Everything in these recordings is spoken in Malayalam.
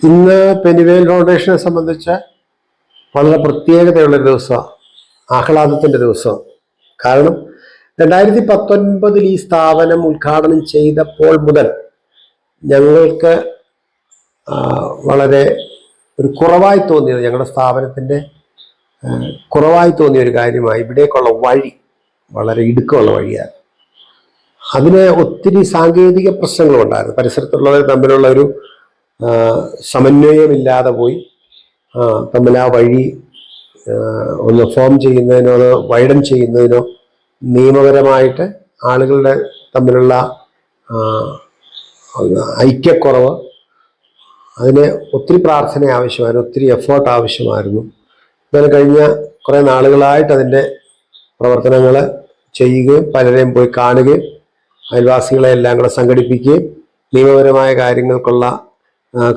ഇന്ന് പെനിവേൽ ഫൗണ്ടേഷനെ സംബന്ധിച്ച് വളരെ പ്രത്യേകതയുള്ളൊരു ദിവസമാണ്, ആഹ്ലാദത്തിൻ്റെ ദിവസം. കാരണം 2019 ഈ സ്ഥാപനം ഉദ്ഘാടനം ചെയ്തപ്പോൾ മുതൽ ഞങ്ങൾക്ക് വളരെ ഒരു കുറവായി തോന്നിയത്, ഞങ്ങളുടെ സ്ഥാപനത്തിൻ്റെ കുറവായി തോന്നിയ ഒരു കാര്യമായി ഇവിടേക്കുള്ള വഴി വളരെ ഇടുക്കമുള്ള വഴിയാണ്. അതിന് ഒത്തിരി സാങ്കേതിക പ്രശ്നങ്ങളുണ്ടായിരുന്നു. പരിസരത്തുള്ളവർ തമ്മിലുള്ള ഒരു സമന്വയമില്ലാതെ പോയി തമ്മിൽ ആ വഴി ഒന്ന് ഫോം ചെയ്യുന്നതിനോ അത് വൈഡൻ ചെയ്യുന്നതിനോ നിയമപരമായിട്ട് ആളുകളുടെ തമ്മിലുള്ള ഐക്യക്കുറവ്, അതിന് ഒത്തിരി പ്രാർത്ഥന ആവശ്യമായിരുന്നു, ഒത്തിരി എഫേർട്ട് ആവശ്യമായിരുന്നു. എന്നാൽ കഴിഞ്ഞ കുറേ നാളുകളായിട്ട് അതിൻ്റെ പ്രവർത്തനങ്ങൾ ചെയ്യുകയും പലരെയും പോയി കാണുകയും അയൽവാസികളെ എല്ലാം കൂടെ സംഘടിപ്പിക്കുകയും നിയമപരമായ കാര്യങ്ങൾക്കുള്ള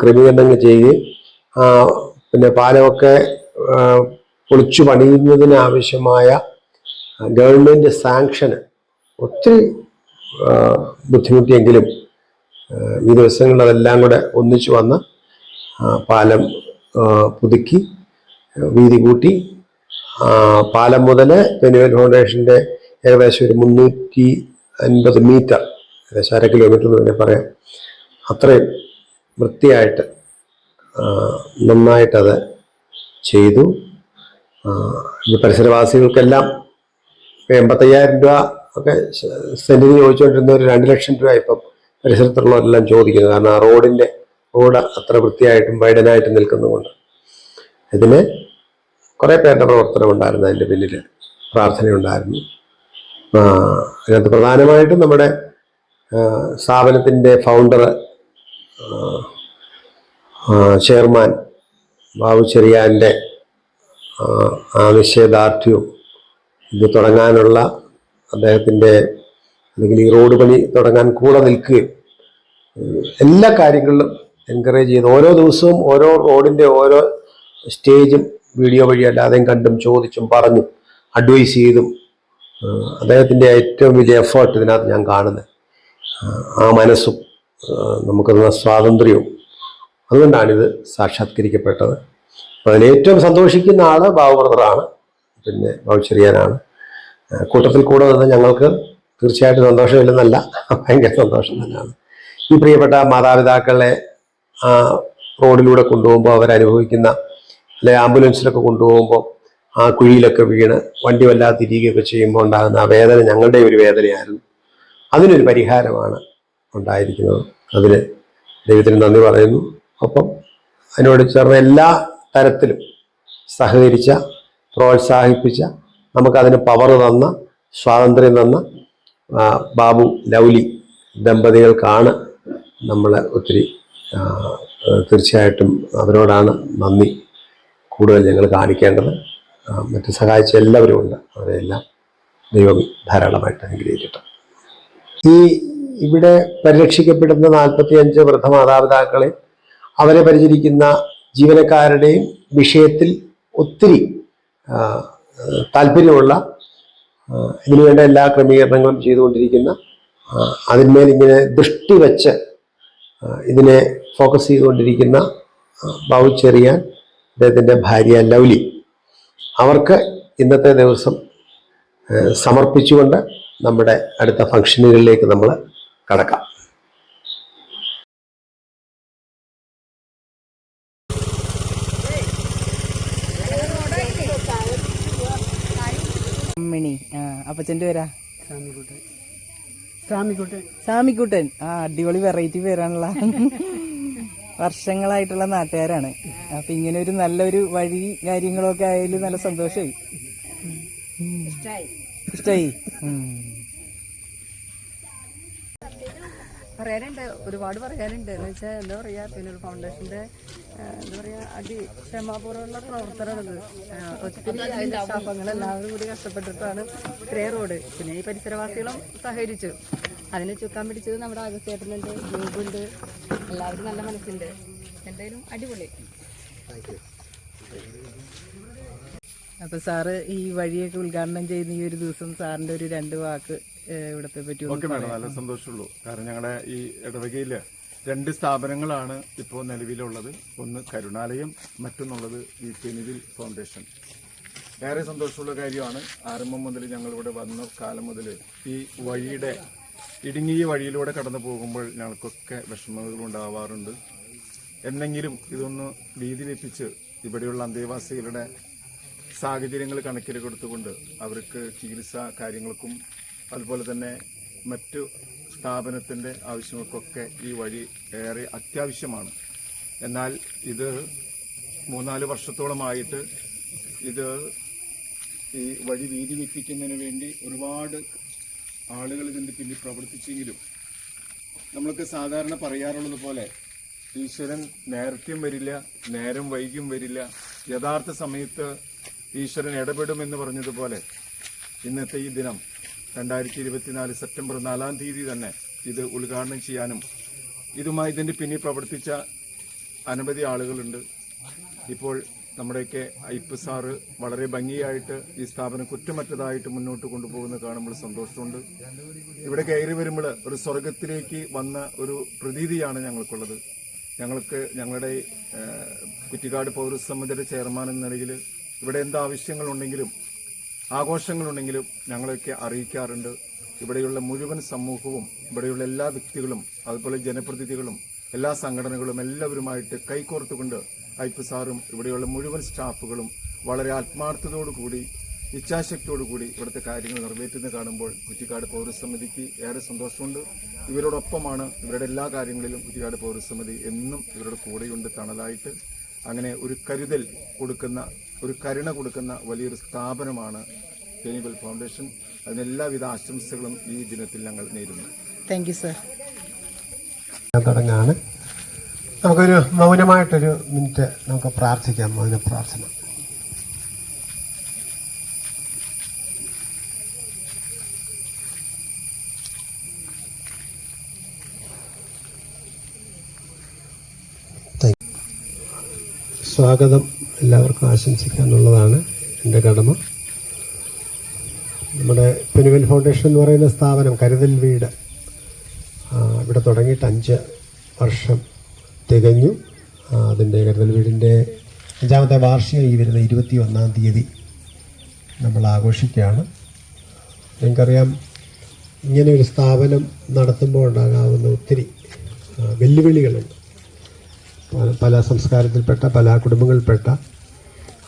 ക്രമീകരണങ്ങൾ ചെയ്യുകയും പിന്നെ പാലമൊക്കെ പൊളിച്ചു പണിയുന്നതിന് ആവശ്യമായ ഗവൺമെൻറ് സാങ്ഷന് ഒത്തിരി ബുദ്ധിമുട്ടിയെങ്കിലും ഈ ദിവസങ്ങളിൽ അതെല്ലാം കൂടെ ഒന്നിച്ചു വന്ന് പാലം പുതുക്കി വീതി കൂട്ടി പാലം മുതൽ പെനിവേൽ ഫൗണ്ടേഷൻ്റെ ഏകദേശം ഒരു 350 മീറ്റർ, ഏകദേശം 1/2 കിലോമീറ്റർ എന്ന് തന്നെ പറയാം, അത്രയും വൃത്തിയായിട്ട് നന്നായിട്ടത് ചെയ്തു. ഈ പരിസരവാസികൾക്കെല്ലാം 85,000 രൂപ ഒക്കെ സെൻറ്റിന് ചോദിച്ചുകൊണ്ടിരുന്ന ഒരു 2 ലക്ഷം രൂപ ഇപ്പം പരിസരത്തുള്ളവരെല്ലാം ചോദിക്കുന്നത്. കാരണം ആ റോഡ് അത്ര വൃത്തിയായിട്ടും വൈഡനായിട്ടും നിൽക്കുന്നതുകൊണ്ട്. ഇതിന് കുറേ പേരുടെ പ്രവർത്തനം ഉണ്ടായിരുന്നു, അതിൻ്റെ പിന്നിൽ പ്രാർത്ഥനയുണ്ടായിരുന്നു. അതിനകത്ത് പ്രധാനമായിട്ടും നമ്മുടെ സ്ഥാപനത്തിൻ്റെ ഫൗണ്ടർ ചെയർമാൻ ബാബു ചെറിയാൻ്റെ നിശ്ചയദാർഢ്യവും ഇത് തുടങ്ങാനുള്ള അദ്ദേഹത്തിൻ്റെ, അല്ലെങ്കിൽ ഈ റോഡ് പണി തുടങ്ങാൻ കൂടെ നിൽക്കുകയും എല്ലാ കാര്യങ്ങളിലും എൻകറേജ് ചെയ്ത് ഓരോ ദിവസവും ഓരോ റോഡിൻ്റെ ഓരോ സ്റ്റേജും വീഡിയോ വഴി അല്ലാതെയും കണ്ടും ചോദിച്ചും പറഞ്ഞും അഡ്വൈസ് ചെയ്തും അദ്ദേഹത്തിൻ്റെ ഏറ്റവും വലിയ എഫേർട്ട് ഇതിനകത്ത് ഞാൻ കാണുന്നത്. ആ മനസ്സും നമുക്ക് തന്ന സ്വാതന്ത്ര്യവും, അതുകൊണ്ടാണിത് സാക്ഷാത്കരിക്കപ്പെട്ടത്. അപ്പോൾ അതിലേറ്റവും സന്തോഷിക്കുന്ന ആൾ ബാബു ബ്രദറാണ്, പിന്നെ ബാബു ചെറിയാനാണ്. കൂട്ടത്തിൽ കൂടെ നിന്ന് ഞങ്ങൾക്ക് തീർച്ചയായിട്ടും സന്തോഷമില്ലെന്നല്ല, ഭയങ്കര സന്തോഷം തന്നെയാണ്. ഈ പ്രിയപ്പെട്ട മാതാപിതാക്കളെ റോഡിലൂടെ കൊണ്ടുപോകുമ്പോൾ അവരനുഭവിക്കുന്ന, അല്ലെ ആംബുലൻസിലൊക്കെ കൊണ്ടുപോകുമ്പോൾ ആ കുഴിയിലൊക്കെ വീണ് വണ്ടി വല്ലാതെ തിരികുകയൊക്കെ ചെയ്യുമ്പോൾ ഉണ്ടാകുന്ന ആ വേദന ഞങ്ങളുടെ ഒരു വേദനയായിരുന്നു. അതിനൊരു പരിഹാരമാണ് ഉണ്ടായിരിക്കുന്നത്. അതിന് ദൈവത്തിന് നന്ദി പറയുന്നു. ഒപ്പം അതിനോട് ചേർന്ന എല്ലാ തരത്തിലും സഹകരിച്ച, പ്രോത്സാഹിപ്പിച്ച, നമുക്കതിന് പവർ തന്ന, സ്വാതന്ത്ര്യം തന്ന ബാബു ലൗലി ദമ്പതികൾക്കാണ് നമ്മൾ ഒത്തിരി തീർച്ചയായിട്ടും അവരോടാണ് നന്ദി കൂടുതൽ ഞങ്ങൾ കാണിക്കേണ്ടത്. മറ്റ് സഹായിച്ച എല്ലാവരും ഉണ്ട്, അവരെല്ലാം ദൈവം ധാരാളമായിട്ട് അനുഗ്രഹിക്കട്ടെ. ഇവിടെ പരിരക്ഷിക്കപ്പെടുന്ന 45 വൃദ്ധമാതാപിതാക്കളെ, അവരെ പരിചരിക്കുന്ന ജീവനക്കാരുടെയും വിഷയത്തിൽ ഒത്തിരി താല്പര്യമുള്ള, ഇതിനുവേണ്ട എല്ലാ ക്രമീകരണങ്ങളും ചെയ്തുകൊണ്ടിരിക്കുന്ന, അതിന്മേൽ ഇങ്ങനെ ദൃഷ്ടി വെച്ച് ഇതിനെ ഫോക്കസ് ചെയ്തുകൊണ്ടിരിക്കുന്ന ബാബു ചെറിയാൻ, അദ്ദേഹത്തിൻ്റെ ഭാര്യ ലൗലി, അവർക്ക് ഇന്നത്തെ ദിവസം സമർപ്പിച്ചുകൊണ്ട് നമ്മുടെ അടുത്ത ഫംഗ്ഷനുകളിലേക്ക് നമ്മൾ കടക്കാം. അപ്പച്ചൻ്റെ പേരാ സാമിക്കുട്ടൻ. അടിപൊളി വെറൈറ്റി പേരാണല്ലോ. വർഷങ്ങളായിട്ടുള്ള നാട്ടുകാരാണ്. അപ്പൊ ഇങ്ങനെ ഒരു നല്ലൊരു വഴി കാര്യങ്ങളൊക്കെ ആയാലും നല്ല സന്തോഷമായി, ഇഷ്ടായി. പറയാനുണ്ട്, ഒരുപാട് പറയാനുണ്ട്. എന്ന് വെച്ചാൽ എന്താ പറയുക, പെനിവേൽ ഫൗണ്ടേഷൻ്റെ എന്താ പറയുക, അതിക്ഷമാപൂർവ്വമുള്ള പ്രവർത്തനമാണിത്. ഒത്തിരി അതിൻ്റെ സ്റ്റാഫുകൾ എല്ലാവരും കൂടി കഷ്ടപ്പെട്ടിട്ടാണ് ഇത്രയും റോഡ്. പിന്നെ ഈ പരിസരവാസികളും സഹകരിച്ചു. അതിനെ ചുക്കാൻ പിടിച്ചത് നമ്മുടെ ആഗസ്റ്റേട്ടനുണ്ട്, ജോബുണ്ട്, എല്ലാവരും നല്ല മനസ്സുണ്ട്. എന്തായാലും അടിപൊളി. അപ്പൊ സാറ് ഈ വഴിയൊക്കെ ഉദ്ഘാടനം ചെയ്യുന്ന ഈ ഒരു ദിവസം സാറിന്റെ ഒരു 2 വാക്ക് ഇവിടത്തെ പറ്റി. ഓക്കെ മേഡം, നല്ല സന്തോഷമുള്ളൂ. കാരണം ഞങ്ങളുടെ ഈ ഇടവകയില് 2 സ്ഥാപനങ്ങളാണ് ഇപ്പോൾ നിലവിലുള്ളത്. ഒന്ന് കരുണാലയം, മറ്റൊന്നുള്ളത് ഈ പെനിവിൽ ഫൗണ്ടേഷൻ. ഏറെ സന്തോഷമുള്ള കാര്യമാണ്. ആരംഭം മുതൽ ഞങ്ങളിവിടെ വന്ന കാലം മുതൽ ഈ വഴിയുടെ ഇടുങ്ങിയ വഴിയിലൂടെ കടന്നു പോകുമ്പോൾ ഞങ്ങൾക്കൊക്കെ വിഷമങ്ങൾ ഉണ്ടാവാറുണ്ട്. എന്നെങ്കിലും ഇതൊന്ന് വീതി വെപ്പിച്ച് ഇവിടെയുള്ള അന്തേവാസികളുടെ സാഹചര്യങ്ങൾ കണക്കിൽ കൊടുത്തുകൊണ്ട് അവർക്ക് ചികിത്സാ കാര്യങ്ങൾക്കും അതുപോലെ തന്നെ മറ്റു സ്ഥാപനത്തിൻ്റെ ആവശ്യങ്ങൾക്കൊക്കെ ഈ വഴി ഏറെ അത്യാവശ്യമാണ്. എന്നാൽ ഇത് 3-4 വർഷത്തോളമായിട്ട് ഇത് ഈ വഴി വീതി വെപ്പിക്കുന്നതിന് വേണ്ടി ഒരുപാട് ആളുകൾ ഇതിൻ്റെ പിന്നിൽ പ്രവർത്തിച്ചെങ്കിലും നമ്മൾക്ക് സാധാരണ പറയാറുള്ളത് പോലെ ഈശ്വരൻ നേരത്തെയും വരില്ല, നേരം വൈകിയും വരില്ല. യഥാർത്ഥ സമയത്ത് ഈശ്വരൻ ഇടപെടുമെന്ന് പറഞ്ഞതുപോലെ ഇന്നത്തെ ഈ ദിനം 2024 സെപ്റ്റംബർ 4-ാം തീയതി തന്നെ ഇത് ഉദ്ഘാടനം ചെയ്യാനും ഇതുമായി ഇതിൻ്റെ പിന്നിൽ പ്രവർത്തിച്ച അനവധി ആളുകളുണ്ട്. ഇപ്പോൾ നമ്മുടെയൊക്കെ ഐപ്പ് സാറ് വളരെ ഭംഗിയായിട്ട് ഈ സ്ഥാപനം കുറ്റമറ്റതായിട്ട് മുന്നോട്ട് കൊണ്ടുപോകുന്ന കാണുമ്പോൾ സന്തോഷമുണ്ട്. ഇവിടെ കയറി വരുമ്പോൾ ഒരു സ്വർഗത്തിലേക്ക് വന്ന ഒരു പ്രതീതിയാണ് ഞങ്ങൾക്കുള്ളത്. ഞങ്ങളുടെ കുറ്റിക്കാട് പൗരസമിതിയുടെ ചെയർമാൻ എന്ന നിലയിൽ ഇവിടെ എന്താവശ്യങ്ങളുണ്ടെങ്കിലും ആഘോഷങ്ങളുണ്ടെങ്കിലും ഞങ്ങളൊക്കെ അറിയിക്കാറുണ്ട്. ഇവിടെയുള്ള മുഴുവൻ സമൂഹവും ഇവിടെയുള്ള എല്ലാ വ്യക്തികളും അതുപോലെ ജനപ്രതിനിധികളും എല്ലാ സംഘടനകളും എല്ലാവരുമായിട്ട് കൈകോർത്തുകൊണ്ട് ഐപ്പ് സാറും ഇവിടെയുള്ള മുഴുവൻ സ്റ്റാഫുകളും വളരെ ആത്മാർത്ഥതയോടുകൂടി ഇച്ഛാശക്തിയോടുകൂടി ഇവിടുത്തെ കാര്യങ്ങൾ നിറവേറ്റുന്നത് കാണുമ്പോൾ കുറ്റിക്കാട് പൗരസമിതിക്ക് ഏറെ സന്തോഷമുണ്ട്. ഇവരോടൊപ്പമാണ് ഇവരുടെ എല്ലാ കാര്യങ്ങളിലും കുറ്റിക്കാട് പൗരസമിതി എന്നും ഇവരുടെ കൂടെയുണ്ട്, തണലായിട്ട്. അങ്ങനെ ഒരു കരുതൽ കൊടുക്കുന്ന, ഒരു കരുണ കൊടുക്കുന്ന വലിയൊരു സ്ഥാപനമാണ് പെനിവിൽ ഫൗണ്ടേഷൻ. അതിനെല്ലാവിധ ആശംസകളും ഈ ദിനത്തിൽ ഞങ്ങൾ നേരുന്നു. Thank you sir. തുടങ്ങാണ്. നമുക്കൊരു മൗനമായിട്ടൊരു മിനിറ്റ് നമുക്ക് പ്രാർത്ഥിക്കാം. മൗന പ്രാർത്ഥന. സ്വാഗതം എല്ലാവർക്കും ആശംസിക്കാനുള്ളതാണ് എൻ്റെ കടമ. നമ്മുടെ പെനിവിൽ ഫൗണ്ടേഷൻ എന്ന് പറയുന്ന സ്ഥാപനം, കരുതൽ വീട്, ഇവിടെ തുടങ്ങിയിട്ട് 5 വർഷം തികഞ്ഞു. അതിൻ്റെ കരുതൽ വീടിൻ്റെ 5ാമത്തെ വാർഷികം ഈ വരുന്ന 21-ാം തീയതി നമ്മൾ ആഘോഷിക്കുകയാണ്. നിങ്ങൾക്കറിയാം, ഇങ്ങനെ ഒരു സ്ഥാപനം നടത്തുമ്പോൾ ഉണ്ടാകാവുന്ന ഒത്തിരി വെല്ലുവിളികളുണ്ട്. പല സംസ്കാരത്തിൽപ്പെട്ട പല കുടുംബങ്ങളിൽപ്പെട്ട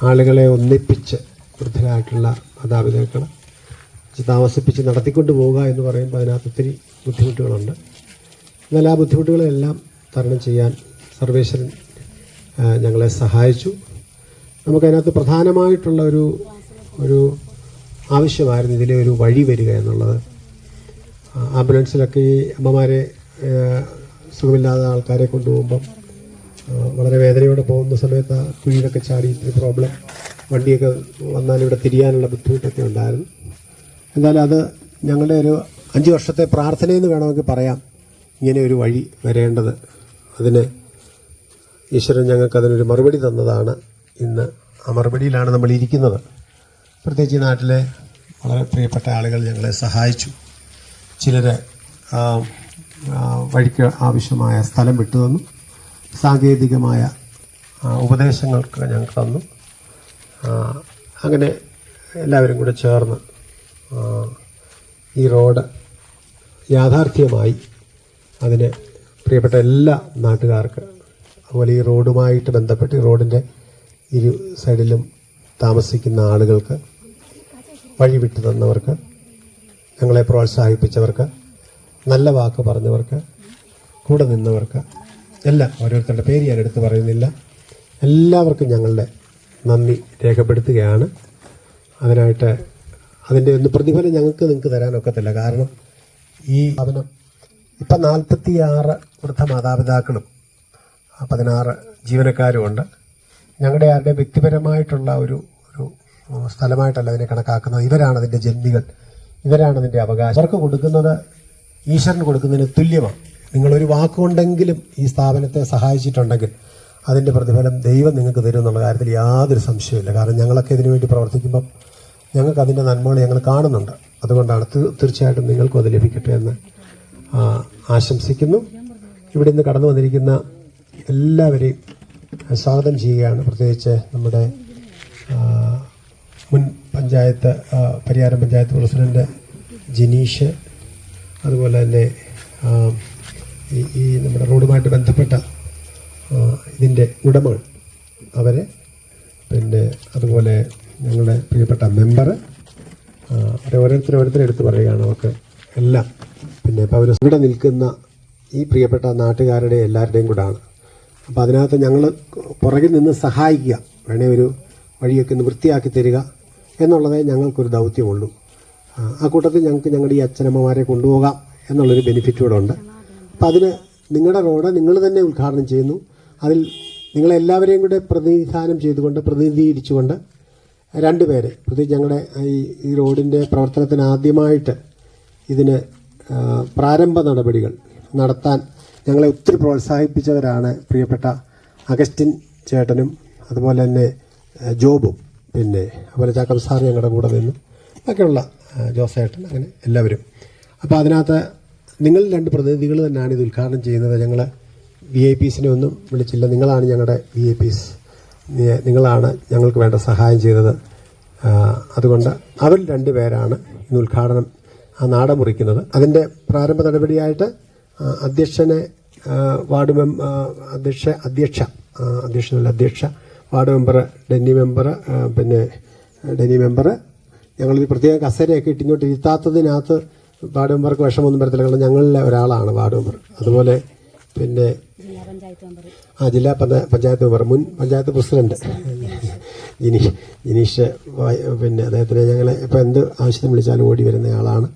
ആളുകളെ ഒന്നിപ്പിച്ച് വൃദ്ധരായിട്ടുള്ള മാതാപിതാക്കളെ താമസിപ്പിച്ച് നടത്തിക്കൊണ്ട് പോവുക എന്ന് പറയുമ്പോൾ അതിനകത്ത് ഒത്തിരി ബുദ്ധിമുട്ടുകളുണ്ട്. എന്നാൽ ആ ബുദ്ധിമുട്ടുകളെല്ലാം തരണം ചെയ്യാൻ സർവേശ്വരൻ ഞങ്ങളെ സഹായിച്ചു. നമുക്കതിനകത്ത് പ്രധാനമായിട്ടുള്ള ഒരു ആവശ്യമായിരുന്നു ഇതിലെ ഒരു വഴി വരിക എന്നുള്ളത്. ആംബുലൻസിലൊക്കെ ഈ അമ്മമാരെ, സുഖമില്ലാത്ത ആൾക്കാരെ കൊണ്ടുപോകുമ്പം വളരെ വേദനയോടെ പോകുന്ന സമയത്ത് കുഴിയിലൊക്കെ ചാടി ഇത്തിരി പ്രോബ്ലം, വണ്ടിയൊക്കെ വന്നാൽ ഇവിടെ തിരിയാനുള്ള ബുദ്ധിമുട്ടൊക്കെ ഉണ്ടായിരുന്നു. എന്തായാലും അത് ഞങ്ങളുടെ ഒരു 5 വർഷത്തെ പ്രാർത്ഥനയെന്ന് വേണമെങ്കിൽ പറയാം, ഇങ്ങനെ ഒരു വഴി വരേണ്ടത്. അതിന് ഈശ്വരൻ ഞങ്ങൾക്കതിനൊരു മറുപടി തന്നതാണ്. ഇന്ന് ആ മറുപടിയിലാണ് നമ്മൾ ഇരിക്കുന്നത്. പ്രത്യേകിച്ച് ഈ നാട്ടിലെ വളരെ പ്രിയപ്പെട്ട ആളുകൾ ഞങ്ങളെ സഹായിച്ചു. ചിലർ വഴിക്ക് ആവശ്യമായ സ്ഥലം വിട്ടുതന്നു, സാങ്കേതികമായ ഉപദേശങ്ങൾക്ക് ഞങ്ങൾക്ക് തന്നു. അങ്ങനെ എല്ലാവരും കൂടെ ചേർന്ന് ഈ റോഡ് യാഥാർത്ഥ്യമായി. അതിന് പ്രിയപ്പെട്ട എല്ലാ നാട്ടുകാർക്ക്, അതുപോലെ ഈ റോഡുമായിട്ട് ബന്ധപ്പെട്ട് ഈ റോഡിൻ്റെ ഇരു സൈഡിലും താമസിക്കുന്ന ആളുകൾക്ക്, വഴി വിട്ടു തന്നവർക്ക്, ഞങ്ങളെ പ്രോത്സാഹിപ്പിച്ചവർക്ക്, നല്ല വാക്ക് പറഞ്ഞവർക്ക്, കൂടെ നിന്നവർക്ക് എല്ലാം, ഓരോരുത്തരുടെ പേര് ഞാൻ എടുത്ത് പറയുന്നില്ല, എല്ലാവർക്കും ഞങ്ങളുടെ നന്ദി രേഖപ്പെടുത്തുകയാണ്. അതിനായിട്ട് അതിൻ്റെ ഒന്ന് പ്രതിഫലം നിങ്ങൾക്ക് തരാനൊക്കത്തില്ല. കാരണം ഈ സ്ഥാപനം ഇപ്പം 46 വൃദ്ധ മാതാപിതാക്കളും 16 ജീവനക്കാരുമുണ്ട്. ഞങ്ങളുടെ ആരുടെ വ്യക്തിപരമായിട്ടുള്ള ഒരു സ്ഥലമായിട്ടല്ല അതിനെ കണക്കാക്കുന്നത്. ഇവരാണ് അതിൻ്റെ ജന്മികൾ, ഇവരാണ് അതിൻ്റെ അവകാശം. അവർക്ക് കൊടുക്കുന്നത് ഈശ്വരന് കൊടുക്കുന്നതിന് തുല്യമാണ്. നിങ്ങളൊരു വാക്കുകൊണ്ടെങ്കിലും ഈ സ്ഥാപനത്തെ സഹായിച്ചിട്ടുണ്ടെങ്കിൽ അതിൻ്റെ പ്രതിഫലം ദൈവം നിങ്ങൾക്ക് തരും എന്നുള്ള കാര്യത്തിൽ യാതൊരു സംശയമില്ല. കാരണം ഞങ്ങളൊക്കെ ഇതിനു വേണ്ടി പ്രവർത്തിക്കുമ്പം ഞങ്ങൾക്ക് അതിൻ്റെ നന്മകൾ ഞങ്ങൾ കാണുന്നുണ്ട്. അതുകൊണ്ടാണ് തീർച്ചയായിട്ടും നിങ്ങൾക്കും അത് ലഭിക്കട്ടെ എന്ന് ആശംസിക്കുന്നു. ഇവിടെ നിന്ന് കടന്നു വന്നിരിക്കുന്ന എല്ലാവരെയും സ്വാഗതം ചെയ്യുകയാണ്. പ്രത്യേകിച്ച് നമ്മുടെ മുൻ പഞ്ചായത്ത് പരിയാരം പഞ്ചായത്ത് പ്രസിഡന്റ് ജിനീഷ്, അതുപോലെ തന്നെ ഈ നമ്മുടെ റോഡുമായിട്ട് ബന്ധപ്പെട്ട ഇതിൻ്റെ ഉടമകൾ അവരെ, പിന്നെ അതുപോലെ ഞങ്ങളുടെ പ്രിയപ്പെട്ട മെമ്പർ, ഓരോരുത്തരും എടുത്ത് പറയുകയാണ് അവർക്ക് എല്ലാം. പിന്നെ ഇപ്പോൾ അവർ ഇവിടെ നിൽക്കുന്ന ഈ പ്രിയപ്പെട്ട നാട്ടുകാരുടെ എല്ലാവരുടെയും കൂടാണ്. അപ്പോൾ അതിനകത്ത് ഞങ്ങൾ പുറകിൽ നിന്ന് സഹായിക്കുക, വേണേ ഒരു വഴിയൊക്കെ ഒന്ന് വൃത്തിയാക്കി തരിക എന്നുള്ളതേ ഞങ്ങൾക്കൊരു ദൗത്യമുള്ളൂ. ആ കൂട്ടത്തിൽ ഞങ്ങൾക്ക് ഞങ്ങളുടെ ഈ അച്ഛനമ്മമാരെ കൊണ്ടുപോകാം എന്നുള്ളൊരു ബെനിഫിറ്റ് കൂടെ ഉണ്ട്. അപ്പോൾ അതിന് നിങ്ങളുടെ റോഡ് നിങ്ങൾ തന്നെ ഉദ്ഘാടനം ചെയ്യുന്നു. അതിൽ നിങ്ങളെല്ലാവരെയും കൂടെ പ്രതിനിധീകരിച്ചുകൊണ്ട് 2 പേരെ, പ്രത്യേകിച്ച് ഞങ്ങളുടെ ഈ റോഡിൻ്റെ പ്രവർത്തനത്തിന് ആദ്യമായിട്ട് ഇതിന് പ്രാരംഭ നടപടികൾ നടത്താൻ ഞങ്ങളെ ഒത്തിരി പ്രോത്സാഹിപ്പിച്ചവരാണ് പ്രിയപ്പെട്ട അഗസ്റ്റിൻ ചേട്ടനും അതുപോലെ തന്നെ ജോബും, പിന്നെ അതുപോലെ ചാക്കപ്പ് സാർ ഞങ്ങളുടെ കൂടെ നിന്നും ഒക്കെയുള്ള ജോസേട്ടൻ, അങ്ങനെ എല്ലാവരും. അപ്പോൾ അതിനകത്ത് നിങ്ങൾ 2 പ്രതിനിധികൾ തന്നെയാണ് ഇത് ഉദ്ഘാടനം ചെയ്യുന്നത്. ഞങ്ങൾ VIPസിനെ ഒന്നും വിളിച്ചില്ല. നിങ്ങളാണ് ഞങ്ങളുടെ VIPs. നിങ്ങളാണ് ഞങ്ങൾക്ക് വേണ്ട സഹായം ചെയ്തത്. അതുകൊണ്ട് അവർ 2 പേരാണ് ഇന്ന് ഉദ്ഘാടനം നാട മുറിക്കുന്നത്. അതിൻ്റെ പ്രാരംഭ നടപടിയായിട്ട് അധ്യക്ഷനെ വാർഡ് അധ്യക്ഷ വാർഡ് മെമ്പർ ഡെന്നി മെമ്പർ ഞങ്ങളൊരു പ്രത്യേക കസേരയൊക്കെ ഇട്ടിങ്ങോട്ട് ഇരുത്താത്തതിനകത്ത് വാർഡ് മെമ്പർക്ക് വിഷമമൊന്നും വരത്തില്ല. കാരണം ഞങ്ങളിലെ ഒരാളാണ് വാർഡ് മെമ്പർ. അതുപോലെ പിന്നെ ജില്ലാ പഞ്ചായത്ത് മെമ്പർ, മുൻ പഞ്ചായത്ത് പ്രസിഡന്റ് ജിനീഷ്, പിന്നെ അദ്ദേഹത്തിന് ഞങ്ങളെ ഇപ്പോൾ എന്ത് ആവശ്യത്തിന് വിളിച്ചാലും ഓടി വരുന്നയാളാണ്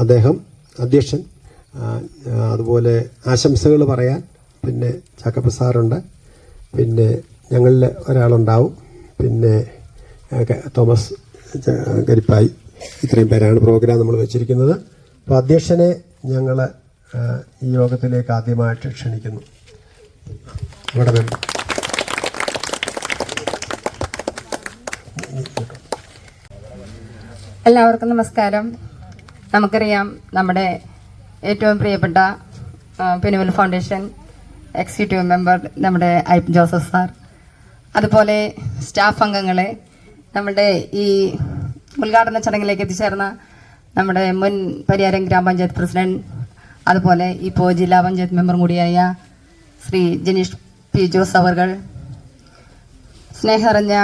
അദ്ദേഹം, അധ്യക്ഷൻ. അതുപോലെ ആശംസകൾ പറയാൻ പിന്നെ ചാക്കപ്പ സാറുണ്ട്, പിന്നെ ഞങ്ങളിൽ ഒരാളുണ്ടാവും, പിന്നെ തോമസ് കരിപ്പായി. ഇത്രയും പേരാണ് പ്രോഗ്രാം നമ്മൾ വെച്ചിരിക്കുന്നത്. അപ്പോൾ അധ്യക്ഷനെ ഞങ്ങൾ ഈ യോഗത്തിലേക്ക് ആദ്യമായിട്ട് ക്ഷണിക്കുന്നു. ഇവിടെ എല്ലാവർക്കും നമസ്കാരം. നമുക്കറിയാം, നമ്മുടെ ഏറ്റവും പ്രിയപ്പെട്ട പെനുവൽ ഫൗണ്ടേഷൻ എക്സിക്യൂട്ടീവ് മെമ്പർ നമ്മുടെ ജോസഫ് സാർ, അതുപോലെ സ്റ്റാഫ് അംഗങ്ങളെ, നമ്മുടെ ഈ ഉദ്ഘാടന ചടങ്ങിലേക്ക് എത്തിച്ചേർന്ന നമ്മുടെ മുൻ പരിയാരം ഗ്രാമപഞ്ചായത്ത് പ്രസിഡന്റ്, അതുപോലെ ഇപ്പോൾ ജില്ലാ പഞ്ചായത്ത് മെമ്പർ കൂടിയായ ശ്രീ ജനീഷ് പി ജോസ് അവർകൾ, സ്നേഹം നിറഞ്ഞ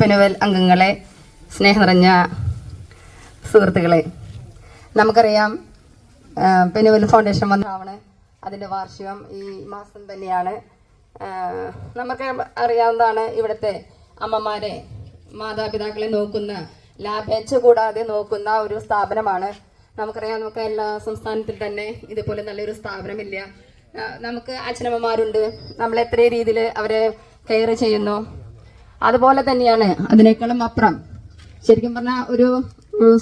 പെനുവൽ അംഗങ്ങളെ, സ്നേഹം നിറഞ്ഞ സുഹൃത്തുക്കളെ, നമുക്കറിയാം പെനുവൽ ഫൗണ്ടേഷൻ വന്നതാണ്. അതിൻ്റെ വാർഷികം ഈ മാസം തന്നെയാണ്. നമുക്ക് അറിയാവുന്നതാണ്, ഇവിടുത്തെ അമ്മമാരെ, മാതാപിതാക്കളെ നോക്കുന്ന, ലാഭേച്ഛ കൂടാതെ നോക്കുന്ന ഒരു സ്ഥാപനമാണ്. നമുക്കറിയാം, നമുക്ക് എല്ലാ സംസ്ഥാനത്തിൽ തന്നെ ഇതുപോലെ നല്ലൊരു സ്ഥാപനമില്ല. നമുക്ക് അച്ഛനമ്മമാരുണ്ട്, നമ്മൾ എത്ര രീതിയിൽ അവരെ കെയർ ചെയ്യുന്നു. അതുപോലെ തന്നെയാണ്, അതിനേക്കാളും അപ്പുറം ശരിക്കും പറഞ്ഞാൽ ഒരു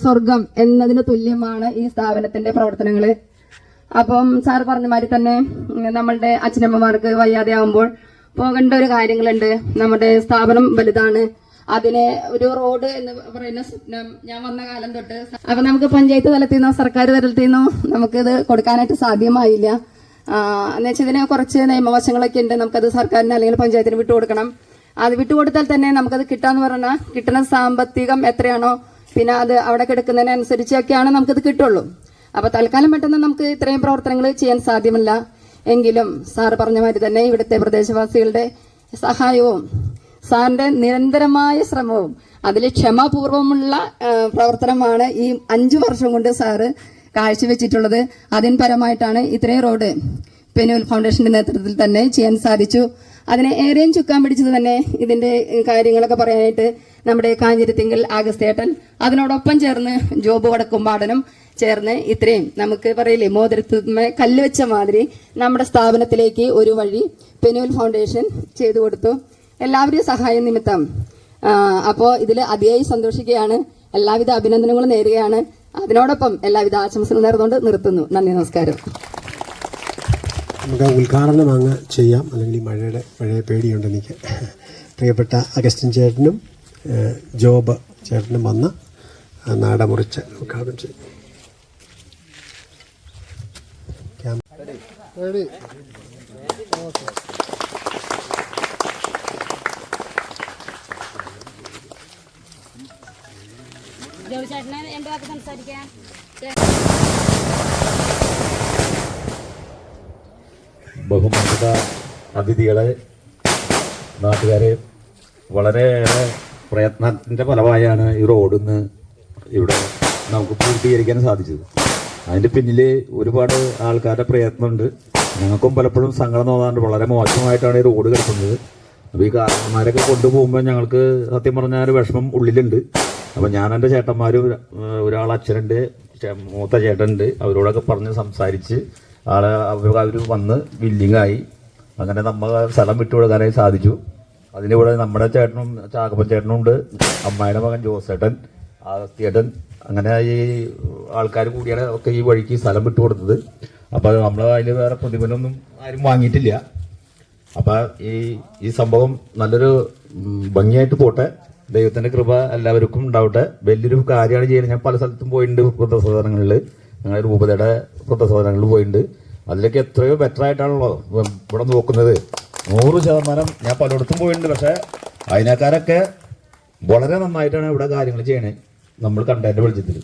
സ്വർഗം എന്നതിന് തുല്യമാണ് ഈ സ്ഥാപനത്തിന്റെ പ്രവർത്തനങ്ങൾ. അപ്പം സാർ പറഞ്ഞ മാതിരി തന്നെ നമ്മളുടെ അച്ഛനമ്മമാർക്ക് വയ്യാതെ ആകുമ്പോൾ പോകേണ്ട ഒരു കാര്യങ്ങളുണ്ട്. നമ്മുടെ സ്ഥാപനം വലുതാണ്, അതിനെ ഒരു റോഡ് എന്ന് പറയുന്ന സ്വപ്നം ഞാൻ വന്ന കാലം തൊട്ട്, അപ്പൊ നമുക്ക് പഞ്ചായത്ത് തലത്തിൽ നിന്നോ സർക്കാർ തലത്തിൽ നിന്നോ നമുക്കിത് കൊടുക്കാനായിട്ട് സാധ്യമായില്ല. എന്ന് വെച്ചാൽ ഇതിന് കുറച്ച് നിയമവശങ്ങളൊക്കെ ഉണ്ട്. നമുക്കത് സർക്കാരിന് അല്ലെങ്കിൽ പഞ്ചായത്തിന് വിട്ടുകൊടുക്കണം. അത് വിട്ടുകൊടുത്താൽ തന്നെ നമുക്കത് കിട്ടാന്ന് പറഞ്ഞാൽ കിട്ടുന്ന സാമ്പത്തികം എത്രയാണോ, പിന്നെ അത് അവിടെ കിടക്കുന്നതിനനുസരിച്ചൊക്കെയാണ് നമുക്കത് കിട്ടുള്ളൂ. അപ്പൊ തൽക്കാലം പെട്ടെന്ന് നമുക്ക് ഇത്രയും പ്രവർത്തനങ്ങൾ ചെയ്യാൻ സാധ്യമല്ല. എങ്കിലും സാറ് പറഞ്ഞ മാതിരി തന്നെ ഇവിടുത്തെ പ്രദേശവാസികളുടെ സഹായവും സാറിന്റെ നിരന്തരമായ ശ്രമവും അതിൽ ക്ഷമാപൂർവമുള്ള പ്രവർത്തനമാണ് ഈ 5 വർഷം കൊണ്ട് സാറ് കാഴ്ചവെച്ചിട്ടുള്ളത്. അതിന് പരമായിട്ടാണ് ഇത്രയും റോഡ് പെനുവൽ ഫൗണ്ടേഷന്റെ നേതൃത്വത്തിൽ തന്നെ ചെയ്യാൻ സാധിച്ചു. അതിനെ ഏറെയും ചുക്കാൻ പിടിച്ചത് തന്നെ ഇതിന്റെ കാര്യങ്ങളൊക്കെ പറയാനായിട്ട് നമ്മുടെ കാഞ്ഞിരത്തിങ്കൽ ആഗസ്തേട്ടൻ, അതിനോടൊപ്പം ചേർന്ന് ജോബ് വടക്കുംപാടനും ചേർന്ന് ഇത്രയും നമുക്ക് പറയില്ലേ മോതിരത്തുമ്മ കല്ല് വെച്ച മാതിരി നമ്മുടെ സ്ഥാപനത്തിലേക്ക് ഒരു വഴി പെനുവൽ ഫൗണ്ടേഷൻ ചെയ്തു കൊടുത്തു. എല്ലാവരുടെയും സഹായം നിമിത്തം അപ്പോൾ ഇതിൽ അതിയായി സന്തോഷിക്കുകയാണ്. എല്ലാവിധ അഭിനന്ദനങ്ങളും നേരുകയാണ്. അതിനോടൊപ്പം എല്ലാവിധ ആശംസകളും നേർന്നുകൊണ്ട് നിർത്തുന്നു. നന്ദി, നമസ്കാരം. നമുക്ക് ഉദ്ഘാടനം അങ്ങ് ചെയ്യാം, അല്ലെങ്കിൽ മഴയെ പേടിയുണ്ട് എനിക്ക്. പ്രിയപ്പെട്ട അഗസ്റ്റിൻ ചേട്ടനും ജോബ് ചേട്ടനും വന്ന് നാട മുറിച്ച് ഉദ്ഘാടനം ചെയ്യും. റെഡി. ജോയിച്ചേട്ടനെ എൻ്റെ വാക്ക് സംസാരിക്കാം. ബഹുമാനിത അതിഥികളെ, നാട്ടുകാരെ, വളരെയേറെ പ്രയത്നത്തിൻ്റെ ഫലമായാണ് ഈ റോഡിന്ന് ഇവിടെ നമുക്ക് പൂർത്തീകരിക്കാൻ സാധിച്ചത്. അതിൻ്റെ പിന്നിൽ ഒരുപാട് ആൾക്കാരുടെ പ്രയത്നമുണ്ട്. ഞങ്ങൾക്കും പലപ്പോഴും സങ്കടം തോന്നാറുണ്ട്. വളരെ മോശമായിട്ടാണ് ഈ റോഡ് കിടക്കുന്നത്. അപ്പോൾ ഈ കാരണന്മാരൊക്കെ കൊണ്ടുപോകുമ്പോൾ ഞങ്ങൾക്ക് സത്യം പറഞ്ഞാൽ ഒരു വിഷമം ഉള്ളിലുണ്ട്. അപ്പോൾ ഞാൻ എൻ്റെ ചേട്ടന്മാരും ഒരാൾ അച്ഛനുണ്ട്, മൂത്ത ചേട്ടനുണ്ട്, അവരോടൊക്കെ പറഞ്ഞ് സംസാരിച്ച് അവർ വന്ന് വില്ലിങ്ങായി. അങ്ങനെ നമ്മൾ സ്ഥലം വിട്ടുകൊടുക്കാനായി സാധിച്ചു. അതിനിവിടെ നമ്മുടെ ചേട്ടനും ചാകപ്പൻ ചേട്ടനും ഉണ്ട്, അമ്മായിയുടെ മകൻ ജോസേട്ടൻ, ആഗസ്തിയേട്ടൻ, അങ്ങനെ ഈ ആൾക്കാർ കൂടിയാണ് ഒക്കെ ഈ വഴിക്ക് സ്ഥലം വിട്ടുകൊടുത്തത്. അപ്പോൾ നമ്മൾ അതിൽ വേറെ പ്രതിഫലമൊന്നും ആരും വാങ്ങിയിട്ടില്ല. അപ്പോൾ ഈ സംഭവം നല്ലൊരു ഭംഗിയായിട്ട് പോട്ടെ. ദൈവത്തിൻ്റെ കൃപ എല്ലാവർക്കും ഉണ്ടാവട്ടെ. വലിയൊരു കാര്യമാണ് ചെയ്യുന്നത്. ഞാൻ പല സ്ഥലത്തും പോയിട്ടുണ്ട്, വൃദ്ധസദനങ്ങളിൽ, ഞങ്ങളുടെ രൂപതയുടെ വൃദ്ധസദനങ്ങളിൽ പോയിട്ടുണ്ട്. അതിലൊക്കെ എത്രയോ ബെറ്ററായിട്ടാണല്ലോ ഇവിടെ നോക്കുന്നത്. 100% ഞാൻ പലയിടത്തും പോയിട്ടുണ്ട്. പക്ഷേ അതിനേക്കാരൊക്കെ വളരെ നന്നായിട്ടാണ് ഇവിടെ കാര്യങ്ങൾ ചെയ്യണേ നമ്മൾ കണ്ടതിൻ്റെ വെളിച്ചത്തിൽ.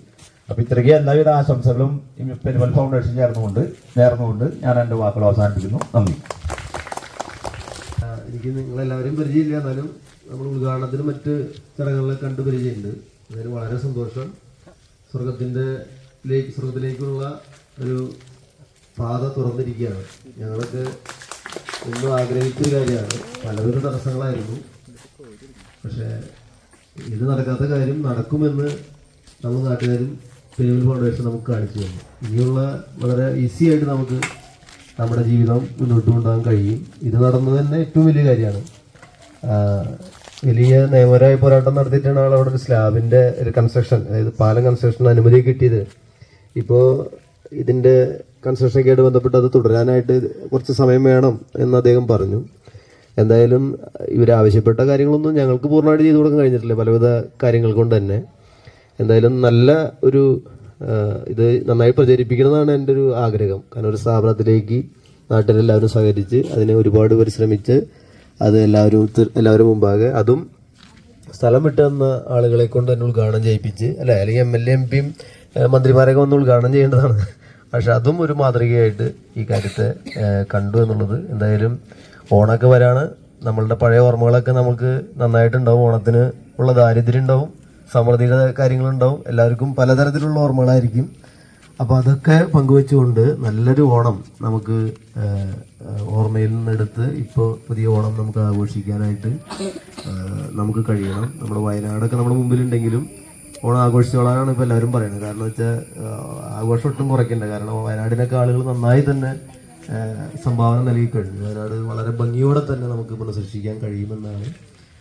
അപ്പോൾ ഇത്രയ്ക്ക് എല്ലാവിധ ആശംസകളും പെരുമൽ ഫൗണ്ടേഷൻ നേർന്നുകൊണ്ട് ഞാൻ എൻ്റെ വാക്കുകൾ അവസാനിപ്പിക്കുന്നു. നന്ദി. എനിക്ക് നിങ്ങളെല്ലാവരും പരിചയമില്ല, എന്നാലും നമ്മൾ ഉദ്ഘാടനത്തിന് മറ്റ് ചടങ്ങുകളിൽ കണ്ട് പരിചയമുണ്ട്. അതിന് വളരെ സന്തോഷം. സ്വർഗത്തിലേക്കുള്ള ഒരു പാത തുറന്നിരിക്കുകയാണ്. ഞങ്ങളൊക്കെ ഒന്നും ആഗ്രഹിച്ചൊരു കാര്യമാണ്. പലവിധ തടസ്സങ്ങളായിരുന്നു. പക്ഷേ ഇത് നടക്കാത്ത കാര്യം നടക്കുമെന്ന് നമ്മൾ നാട്ടുകാരും പെരുമൽ ഫൗണ്ടേഷൻ നമുക്ക് കാണിച്ചു തന്നു. ഇനിയുള്ള വളരെ ഈസി ആയിട്ട് നമുക്ക് നമ്മുടെ ജീവിതം മുന്നോട്ട് കൊണ്ടുപോകാൻ കഴിയും. ഇത് നടന്നത് തന്നെ ഏറ്റവും വലിയ കാര്യമാണ്. വലിയ നിയമപരമായ പോരാട്ടം നടത്തിയിട്ടാണ് അവിടെ ഒരു സ്ലാബിൻ്റെ ഒരു കൺസ്ട്രക്ഷൻ, അതായത് പാലം കൺസ്ട്രക്ഷൻ അനുമതി കിട്ടിയത്. ഇപ്പോൾ ഇതിൻ്റെ കൺസ്ട്രക്ഷനൊക്കെ ആയിട്ട് ബന്ധപ്പെട്ട് അത് തുടരാനായിട്ട് കുറച്ച് സമയം വേണം എന്ന് അദ്ദേഹം പറഞ്ഞു. എന്തായാലും ഇവരാവശ്യപ്പെട്ട കാര്യങ്ങളൊന്നും ഞങ്ങൾക്ക് പൂർണ്ണമായിട്ട് ചെയ്തു കൊടുക്കാൻ കഴിഞ്ഞിട്ടില്ല, പലവിധ കാര്യങ്ങൾ കൊണ്ട് തന്നെ. എന്തായാലും നല്ല ഒരു ഇത് നന്നായി പ്രചരിപ്പിക്കണമെന്നാണ് എൻ്റെ ഒരു ആഗ്രഹം. കാരണം ഒരു നാട്ടിലെല്ലാവരും സഹകരിച്ച് അതിനെ ഒരുപാട് പരിശ്രമിച്ച് അത് എല്ലാവരും മുമ്പാകെ, അതും സ്ഥലം വിട്ട് തന്ന ആളുകളെ കൊണ്ട് തന്നെ ഉദ്ഘാടനം ചെയ്യിപ്പിച്ച്, അല്ലെങ്കിൽ MLA MP മന്ത്രിമാരൊക്കെ വന്ന് ഉദ്ഘാടനം ചെയ്യേണ്ടതാണ്. പക്ഷെ അതും ഒരു മാതൃകയായിട്ട് ഈ കാര്യത്തെ കണ്ടു എന്നുള്ളത്. എന്തായാലും ഓണമൊക്കെ വരാണ്. നമ്മളുടെ പഴയ ഓർമ്മകളൊക്കെ നമുക്ക് നന്നായിട്ടുണ്ടാവും. ഓണത്തിന് ഉള്ള ദാരിദ്ര്യം ഉണ്ടാവും, സമൃദ്ധിയുടെ കാര്യങ്ങളുണ്ടാവും, എല്ലാവർക്കും പലതരത്തിലുള്ള ഓർമ്മകളായിരിക്കും. അപ്പോൾ അതൊക്കെ പങ്കുവെച്ചുകൊണ്ട് നല്ലൊരു ഓണം നമുക്ക് ഓർമ്മയിൽ നിന്നെടുത്ത് ഇപ്പോൾ പുതിയ ഓണം നമുക്ക് ആഘോഷിക്കാനായിട്ട് നമുക്ക് കഴിയണം. നമ്മുടെ വയനാടൊക്കെ നമ്മുടെ മുമ്പിലുണ്ടെങ്കിലും ഓണം ആഘോഷിച്ചോളാനാണ് ഇപ്പോൾ എല്ലാവരും പറയുന്നത്. കാരണം വെച്ചാൽ ആഘോഷം ഒട്ടും കുറയ്ക്കണ്ട. കാരണം വയനാടിനൊക്കെ ആളുകൾ നന്നായി തന്നെ സംഭാവന നൽകി കഴിഞ്ഞു. വയനാട് വളരെ ഭംഗിയോടെ തന്നെ നമുക്ക് പുനഃസൃഷ്ടിക്കാൻ കഴിയുമെന്നാണ്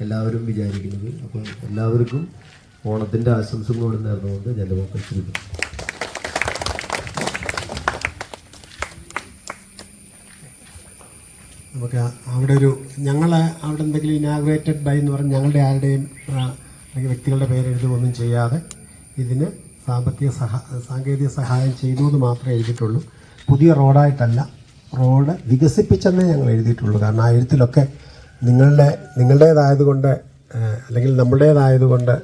എല്ലാവരും വിചാരിക്കുന്നത്. അപ്പോൾ എല്ലാവർക്കും ഓണത്തിൻ്റെ ആശംസകളോട് നേർന്നുകൊണ്ട് ഞാൻ വാക്കുകൾ നമുക്ക് അവിടെ ഞങ്ങൾ അവിടെ എന്തെങ്കിലും ഇനാഗ്രേറ്റഡ് ബൈ എന്ന് പറഞ്ഞ് ഞങ്ങളുടെ ആരുടെയും അല്ലെങ്കിൽ വ്യക്തികളുടെ പേരെഴുതുകയൊന്നും ചെയ്യാതെ ഇതിന് സാങ്കേതിക സഹായം ചെയ്തു എന്ന് മാത്രമേ എഴുതിയിട്ടുള്ളൂ. പുതിയ റോഡായിട്ടല്ല, റോഡ് വികസിപ്പിച്ചെന്നേ ഞങ്ങൾ എഴുതിയിട്ടുള്ളൂ. കാരണം ആ എഴുത്തിലൊക്കെ നിങ്ങളുടേതായതുകൊണ്ട് അല്ലെങ്കിൽ നമ്മുടേതായതുകൊണ്ട്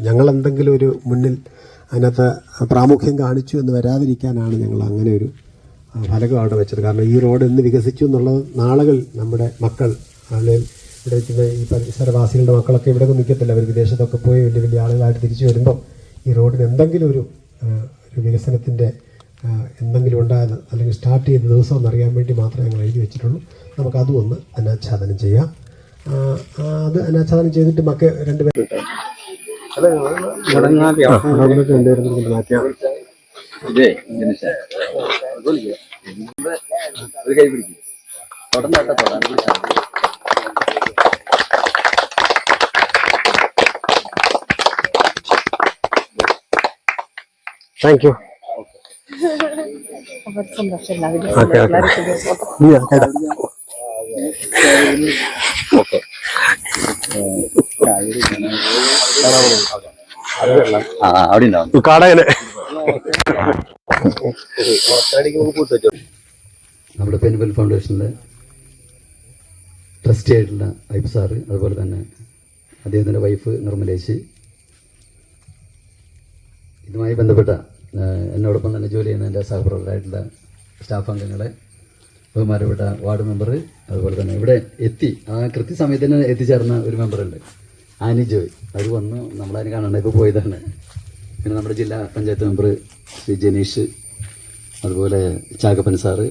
ഞങ്ങൾ എന്തെങ്കിലും ഒരു മുന്നിൽ അതിനകത്ത് പ്രാമുഖ്യം കാണിച്ചു എന്ന് വരാതിരിക്കാനാണ് ഞങ്ങൾ അങ്ങനെ ഒരു ഫലകം അവിടെ വെച്ചത്. കാരണം ഈ റോഡ് എന്ന് വികസിച്ചു എന്നുള്ളത് നാളുകൾ നമ്മുടെ മക്കൾ, അല്ലെങ്കിൽ ഇവിടെ വെക്കുന്ന ഈ പരിസരവാസികളുടെ മക്കളൊക്കെ ഇവിടെ നിൽക്കത്തില്ല. അവർ വിദേശത്തൊക്കെ പോയി വലിയ വലിയ ആളുകളായിട്ട് തിരിച്ചു വരുമ്പം ഈ റോഡിന് എന്തെങ്കിലും ഒരു വികസനത്തിൻ്റെ എന്തെങ്കിലും ഉണ്ടായത് അല്ലെങ്കിൽ സ്റ്റാർട്ട് ചെയ്ത ദിവസം എന്നറിയാൻ വേണ്ടി മാത്രമേ ഞങ്ങൾ എഴുതി വെച്ചിട്ടുള്ളൂ. നമുക്കതും ഒന്ന് അനാച്ഛാദനം ചെയ്യാം. അത് അനാച്ഛാദനം ചെയ്തിട്ട് രണ്ടുപേരും മാറ്റിയാൽ താങ്ക് യു. അവിടെ ഉണ്ടാവും കാടകന് നമ്മുടെ പെൻവെൽ ഫൗണ്ടേഷനിലെ ട്രസ്റ്റി ആയിട്ടുള്ള ഐപ്പ് സാറ്, അതുപോലെ തന്നെ അദ്ദേഹത്തിൻ്റെ വൈഫ് നിർമ്മലേശി, ഇതുമായി ബന്ധപ്പെട്ട എന്നോടൊപ്പം തന്നെ ജോലി ചെയ്യുന്ന എൻ്റെ സഹപ്രവർത്തകരായിട്ടുള്ള സ്റ്റാഫ് അംഗങ്ങളെ, ബഹുമാനപ്പെട്ട വാർഡ് മെമ്പർ, അതുപോലെ തന്നെ ഇവിടെ എത്തി ആ കൃത്യസമയത്തിന് എത്തിച്ചേർന്ന ഒരു മെമ്പറുണ്ട്, ആനി ജോയ്. അത് വന്നു നമ്മളതിന് കാണണ്ട, ഇപ്പോൾ പോയതാണ്. പിന്നെ നമ്മുടെ ജില്ലാ പഞ്ചായത്ത് മെമ്പർ ശ്രീ ജനീഷ്, അതുപോലെ ചാകപ്പൻ സാറ്,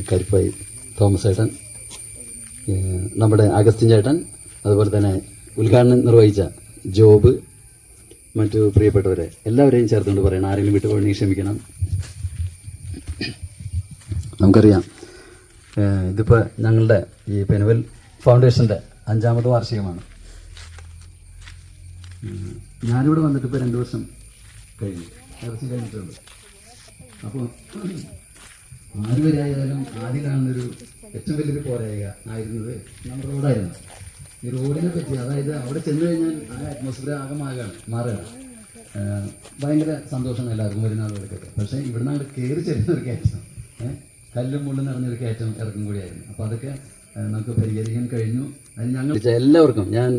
കരിപ്പായി തോമസ് ചേട്ടൻ, നമ്മുടെ അഗസ്റ്റിൻ ചേട്ടൻ, അതുപോലെ തന്നെ ഉദ്ഘാടനം നിർവഹിച്ച ജോബ്, മറ്റു പ്രിയപ്പെട്ടവരെ എല്ലാവരെയും ചേർത്തുകൊണ്ട് പറയണം. ആരെങ്കിലും വിട്ടുപോകണമെങ്കിൽ ക്ഷമിക്കണം. നമുക്കറിയാം ഇതിപ്പോൾ ഞങ്ങളുടെ ഈ പെൻവെൽ ഫൗണ്ടേഷൻ്റെ 5ാമത് വാർഷികമാണ്. ഞാനിവിടെ വന്നിട്ട് ഇപ്പോൾ 2 വർഷം കഴിഞ്ഞിട്ടുണ്ട്. അപ്പോൾ ആരുവരെ ആയാലും ആദ്യം കാണുന്നൊരു ഏറ്റവും വലിയൊരു പോരായ്ക ആയിരുന്നത് നമ്മുടെ റോഡായിരുന്നു. ഈ റോഡിനെ പറ്റി, അതായത് അവിടെ ചെന്ന് കഴിഞ്ഞാൽ ആ അറ്റ്മോസ്ഫിയർ ആകെ മാറുകയാണ്. ഭയങ്കര സന്തോഷമാണ് എല്ലാവർക്കും വരുന്ന ആളുകൾക്കൊക്കെ. പക്ഷേ ഇവിടുന്ന് അങ്ങോട്ട് കയറി ചെല്ലുന്ന ഒരു കയറ്റം, കല്ലും മുള്ളും നിറഞ്ഞൊരു കയറ്റം ഇറക്കും കൂടിയായിരുന്നു. അപ്പോൾ അതൊക്കെ നമുക്ക് പരിഹരിക്കാൻ കഴിഞ്ഞു. അതിന് ഞങ്ങൾ എല്ലാവർക്കും ഞാൻ